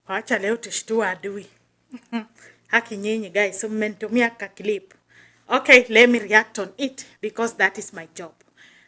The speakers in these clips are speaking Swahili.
Wacha leo tushtua adui. Haki nyinyi guys, so mmenitumia ka clip. Okay, let me react on it because that is my job.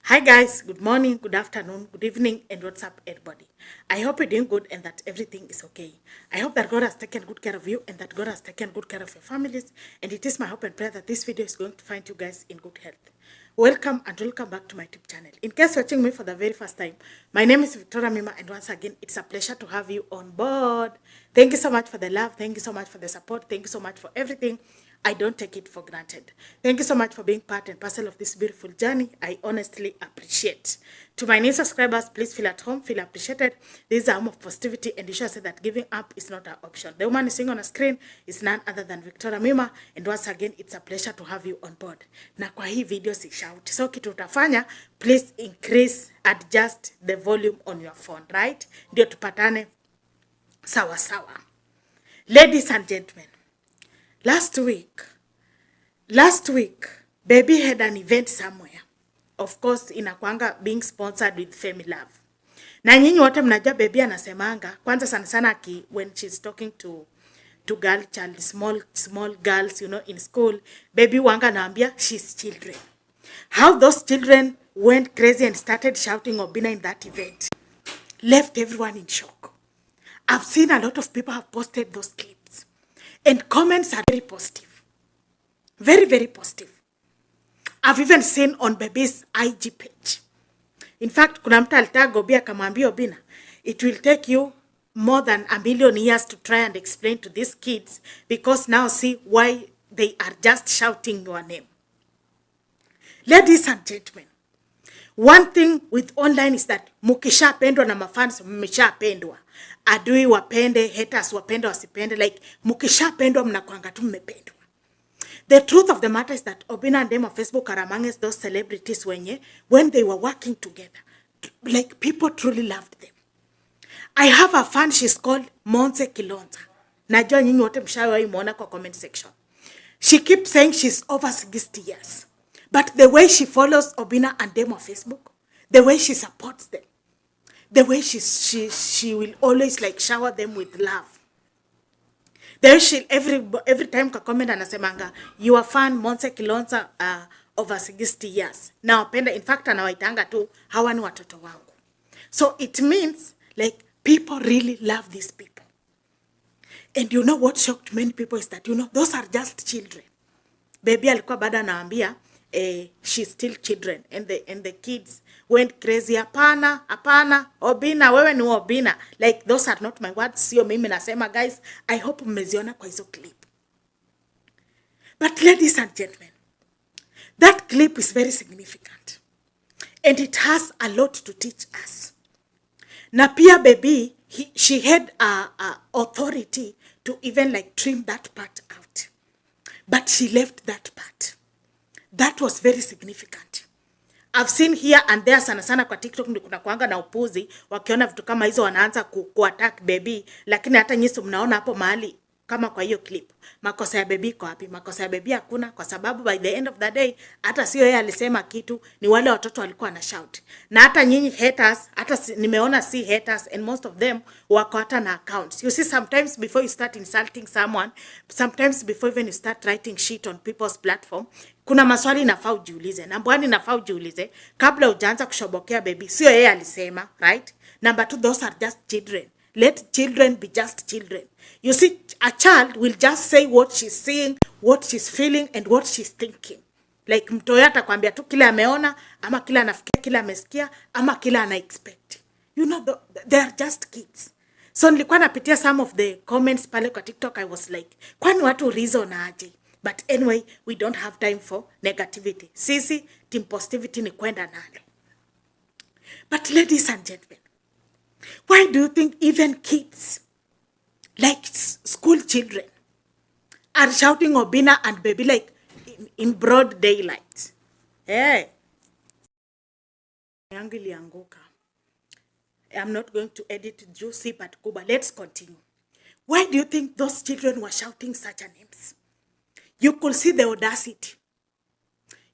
Hi guys, good morning, good afternoon, good evening, and what's up everybody? I hope you're doing good and that everything is okay. I hope that God has taken good care of you and that God has taken good care of your families. And it is my hope and prayer that this video is going to find you guys in good health. Welcome and welcome back to my YouTube channel. In case you're watching me for the very first time, my name is Victoria Mima, and once again, it's a pleasure to have you on board. Thank you so much for the love. Thank you so much for the support. Thank you so much for everything. I don't take it for granted. Thank you so much for being part and parcel of this beautiful journey. I honestly appreciate. To my new subscribers, please feel at home, feel appreciated. This is a home of positivity, and you should say that giving up is not an option. The woman seeing on a screen is none other than Victoria Mima, and once again, it's a pleasure to have you on board. Na kwa hii video si shout. So kitu utafanya, please adjust the volume on your phone, right? Ndio tupatane sawa sawa. Ladies and gentlemen, Last week, BEBII had an event somewhere. Of course, inakuanga being sponsored with Femi Love. Na nyinyi wote mnajua BEBII anasemanga, kwanza sana sana when she's talking to girl child, small girls, you know, in school, BEBII wanga naambia she's children. How those children went crazy and started shouting Obinna in that event left everyone in shock. I've seen a lot of people have posted those clips. And comments are very positive. Very, very positive. I've even seen on BEBII's IG page. In fact, kuna mtu alitaka Obinna akamwambia Obinna, it will take you more than 1,000,000 years to try and explain to these kids, because now see why they are just shouting your name. Ladies and gentlemen, one thing with online is that mukishapendwa na mafans mmeshapendwa. Adui wapende, haters wapende wasipende, like mukishapendwa mnakuanga tu mmependwa. The truth of the matter is that Obinna and them on Facebook are amongst those celebrities when they were working together. Like people truly loved them. I have a fan, she's called Monse Kilonza. Najua nyinyi wote mshawahi muona kwa comment section. She keeps saying she's over 60 years. But the way she follows Obinna and them on Facebook, the way she supports them, the way she will always like shower them with love. There she every time ka comment anasemanga, you are fan Monse Kilonza over 60 years. Now penda, in fact anawaitanga tu hawa ni watoto wangu. So it means like people really love these people. And you know what shocked many people is that, you know, those are just children. BEBII alikuwa bado anaambia she's still children, and the kids went crazy. Apana, Obinna, wewe ni Obinna. Like those are not my words, sio mimi nasema guys. I hope mmeziona kwa hizo clip. But ladies and gentlemen, that clip is very significant, and it has a lot to teach us. Na pia BEBII, she had authority to even like trim that part out, but she left that part. That was very significant. I've seen here and there sana sana kwa TikTok ndio kuna kuanga na upuzi, wakiona vitu kama hizo wanaanza ku-attack BEBII, lakini hata nyinyi mnaona hapo mahali kama kwa hiyo clip. Makosa ya BEBII kwa wapi? Makosa ya BEBII hakuna, kwa sababu by the end of the day hata sio yeye alisema kitu, ni wale watoto walikuwa na shout. Na hata nyinyi haters, hata nimeona si haters, and most of them wako hata na accounts. You see, sometimes before you start insulting someone, sometimes before even you start writing shit on people's platform, kuna maswali nafaa ujiulize. Number 1 nafaa ujiulize kabla hujaanza kushobokea BEBII. Sio yeye alisema, right? Number 2, those are just children. Let children be just children. You see, a child will just say what she's seeing, what she's feeling, and what she's thinking. Like mtoto atakwambia tu kile ameona, ama kile anafikiria, kile amesikia, ama kile ana expect. You know, they are just kids. So nilikuwa napitia some of the comments pale kwa TikTok. I was like, kwani watu reason aje? But anyway, we don't have time for negativity. Sisi, team positivity ni kwenda nalo. But ladies and gentlemen, why do you think even kids, like school children, are shouting Obinna and BEBII like in broad daylight? Hey. I'm not going to edit juicy but Kuba. Let's continue. Why do you think those children were shouting such names? You could see the audacity.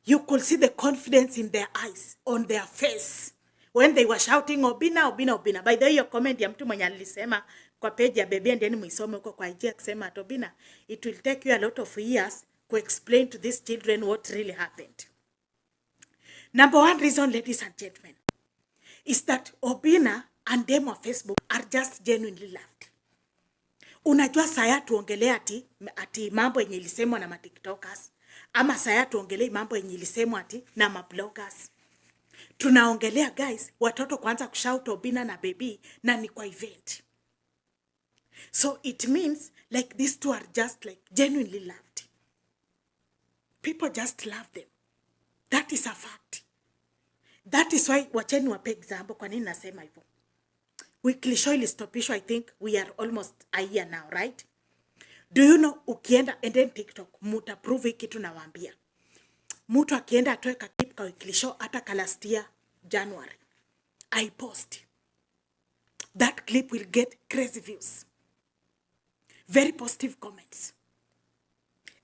You could see the confidence in their eyes, on their face, when they were shouting Obinna, Obinna, Obinna. By the way, your comment ya mtu mwenye alisema kwa page ya BEBII, endeni muisome huko kwa IG akisema Obinna, it will take you a lot of years to explain to these children what really happened. Number one reason, ladies and gentlemen, is that Obinna and them of Facebook are just genuinely loved. Unajua saya tuongelea ati mambo yenye ilisemwa na matiktokers, ama saya tuongelea mambo yenye ilisemwa ati na mabloggers. Tunaongelea guys, watoto kwanza kushout Obinna na BEBII na ni kwa event. So it means like these two are just like genuinely loved. People just love them. That is a fact. That is why, wacheni wape example kwa nini nasema hivyo. Weekly show ilistopishwa, I think we are almost a year now, right? Do you know, ukienda and then TikTok, muta prove kitu nawaambia. Mtu akienda atoe ka clip ka weekly show hata last year January, I post. That clip will get crazy views. Very positive comments.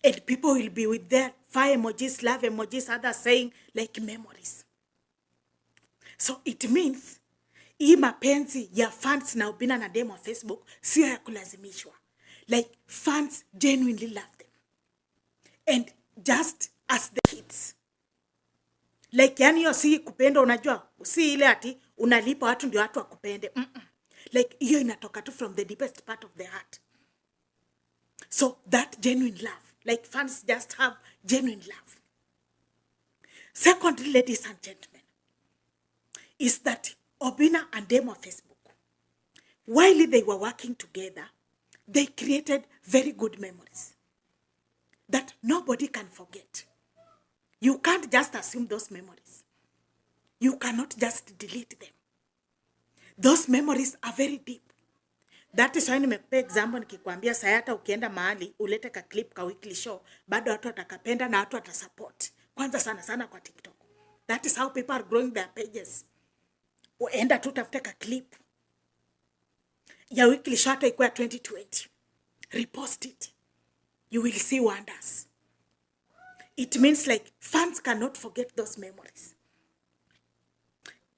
And people will be with their fire emojis, love emojis, others saying like memories. So it means hii mapenzi ya fans na Obinna na demo Facebook sio ya kulazimishwa. Like fans genuinely love them. And just as the kids. Like yani hiyo si kupenda, unajua, si ile ati unalipa watu ndio watu wakupende. Like hiyo inatoka tu from the deepest part of the heart. So that genuine love, like fans just have genuine love. Secondly, ladies and gentlemen, is that Obinna and them of Facebook, while they were working together, they created very good memories that nobody can forget. You can't just assume those memories. You cannot just delete them. Those memories are very deep. That is why nimekupa example nikikwambia sayata ukienda mahali ulete ka clip ka weekly show, bado watu watakapenda na watu watasupport. Kwanza sana sana kwa TikTok. That is how people are growing their pages. Uenda tu tafute ka clip ya weekly show hata ikuwa 2020. Repost it. You will see wonders. It means like fans cannot forget those memories.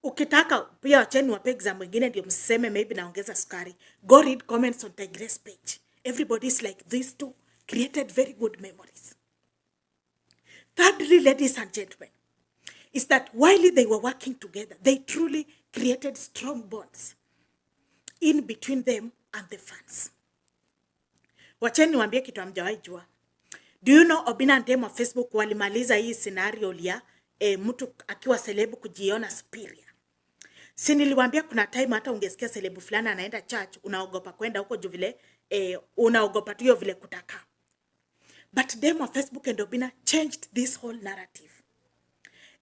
Ukitaka pia wacheni wape example ingine ndio mseme maybe naongeza sukari. Go read comments on Tigress page. Everybody is like these two created very good memories. Thirdly, ladies and gentlemen, is that while they were working together, they truly created strong bonds in between them and the fans. Wacheni niwaambie kitu hamjawahi jua. Do you know Obinna and them of Facebook walimaliza hii scenario ya mtu akiwa celebu kujiona superior. Si niliwaambia kuna time hata ungesikia celebu fulani anaenda church, unaogopa kwenda huko juu vile unaogopa tu hiyo vile kutaka. But them of Facebook and Obinna changed this whole narrative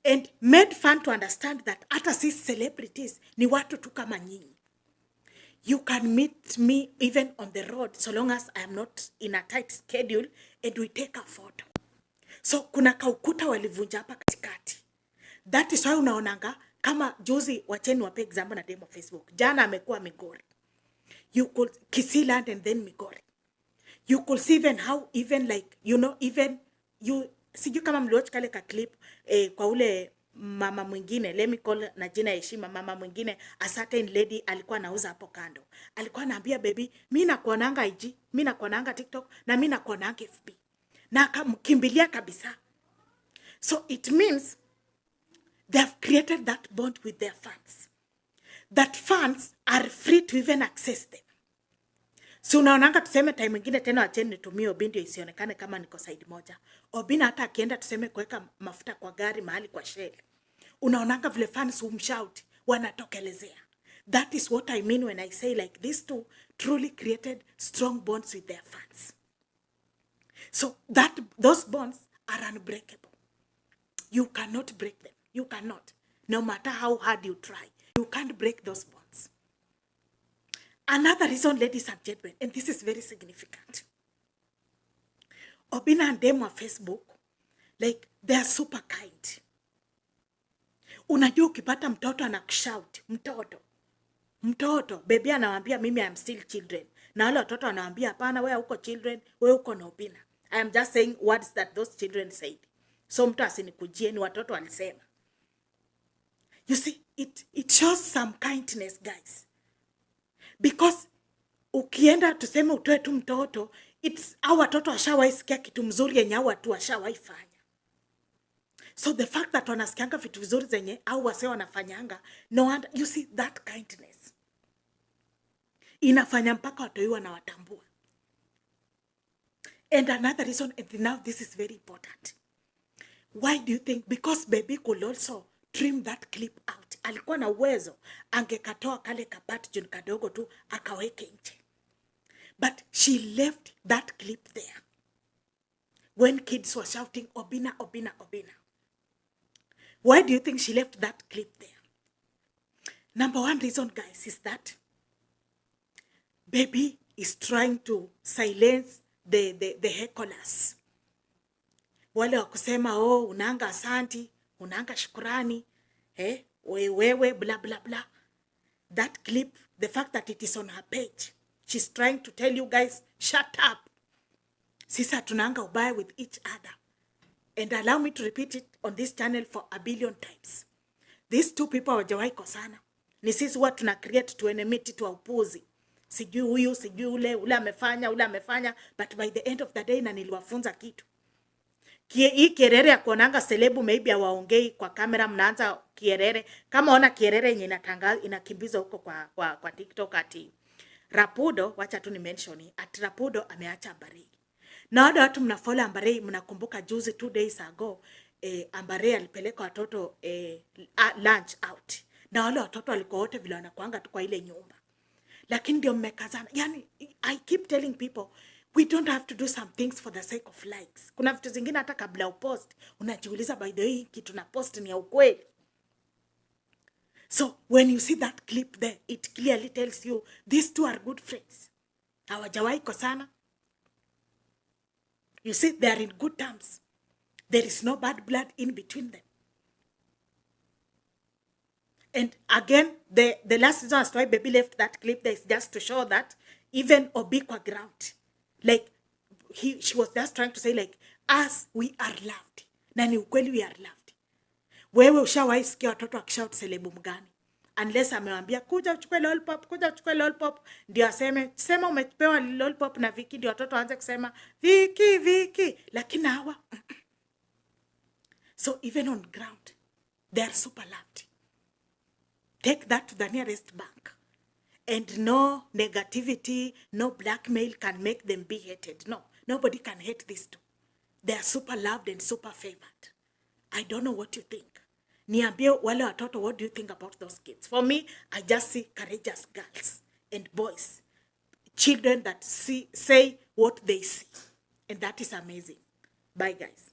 and made fun to understand that hata si celebrities ni watu tu kama nyinyi. You can meet me even on the road so long as I am not in a tight schedule and we take a photo. So kuna kaukuta walivunja hapa katikati. That is why unaonanga kama juzi, wacheni wape example na demo Facebook. Jana amekuwa Migori. You could Kisiland and then Migori. You could see even how even like, you know, even you, sijui kama mliwatch kale ka clip kwa ule mama mwingine, let me call na jina heshima, mama mwingine, a certain lady alikuwa anauza hapo kando. Alikuwa anaambia baby, mimi nakuonanga IG, mimi nakuonanga TikTok na mimi nakuonanga FB. Na akamkimbilia kabisa. So it means they have created that bond with their fans. That fans are free to even access them. So unaonanga tuseme time mwingine tena wacheni nitumie Obinna isionekane kama niko side moja. Obinna hata akienda tuseme kuweka mafuta kwa gari mahali kwa Shell. Unaonanga vile fans humshout, wanatokelezea. That is what I mean when I say like these two truly created strong bonds with their fans. So that those bonds are unbreakable. You cannot break them. You cannot. No matter how hard you try, you can't break those bonds. Another reason, ladies and gentlemen, and this is very significant. Obinna and them on Facebook, like, they are super kind. Unajua ukipata mtoto anakushout, mtoto, baby anawaambia mimi I am still children. Na wale watoto anawaambia hapana, wewe uko children, wewe uko na Obinna. I am just saying words that those children said. So mtu asinikujie, ni watoto walisema. You see, it shows some kindness, guys. Because Ukienda tuseme utoe tu mtoto, it's au watoto washawaisikia kitu mzuri yenye au watu washawaifanya. So the fact that wanasikianga vitu vizuri zenye au wase wanafanyanga, no wonder, you see that kindness inafanya mpaka watoiwa na watambua. And another reason, and now this is very important. Why do you think? Because BEBII could also trim that clip out. Alikuwa na uwezo, angekatoa kale kapati juni kadogo tu, akaweke nje. But she left that clip there. When kids were shouting, Obinna, Obinna, Obinna. Why do you think she left that clip there? Number one reason, guys, is that BEBII is trying to silence the hecklers. Wale wa kusema, oh, unanga asanti, unanga shukurani, wewe, blah, blah, blah. That clip, the fact that it is on her page, she's trying to tell you guys, shut up. Sisi hatunanga ubaya with each other. And allow me to repeat it on this channel for a billion times. These two people hawajawahi kosana. Ni sisi huwa tuna create to enmity to upuzi. Sijui huyu, sijui ule amefanya. But by the end of the day na niliwafunza kitu. Hii kierere ya kuonanga selebu maybe hawaongei kwa kamera, mnaanza kierere. Kama ona kierere yenye inakimbiza huko kwa TikTok ati Rapudo, wacha tu ni mention ati Rapudo ameacha Ambarei. Na wale watu mnafollow Ambarei, mnakumbuka juzi 2 days ago Ambarei alipeleka watoto lunch out. Na wale watoto walikuwa wote vile wanakuanga tu kwa ile nyumba. Lakini ndio mmekazana. Yani I keep telling people, we don't have to do some things for the sake of likes. Kuna vitu zingine hata kabla upost, unajiuliza by the way kitu na post ni ya ukweli. So when you see that clip there, it clearly tells you these two are good friends. Hawajawahi kosana. You see, they are in good terms. There is no bad blood in between them. And again, the last reason as to why BEBII left that clip there is just to show that even Obi kwa ground, like she was just trying to say like, us, we are loved. Na ni ukweli we are loved. Wewe ushawahi sikia watoto wakishout selebu mgani? Unless amewambia kuja uchukue lollipop, ndio aseme sema umepewa lollipop na Viki, ndio watoto waanze kusema Viki. Lakini hawa so even on ground they are super loved. Take that to the nearest bank. And no negativity, no blackmail can make them be hated. No, nobody can hate these two. They are super loved and super favored. I don't know what you think. Niambie wale watoto, what do you think about those kids? For me, I just see courageous girls and boys. Children that say what they see. And that is amazing. Bye, guys.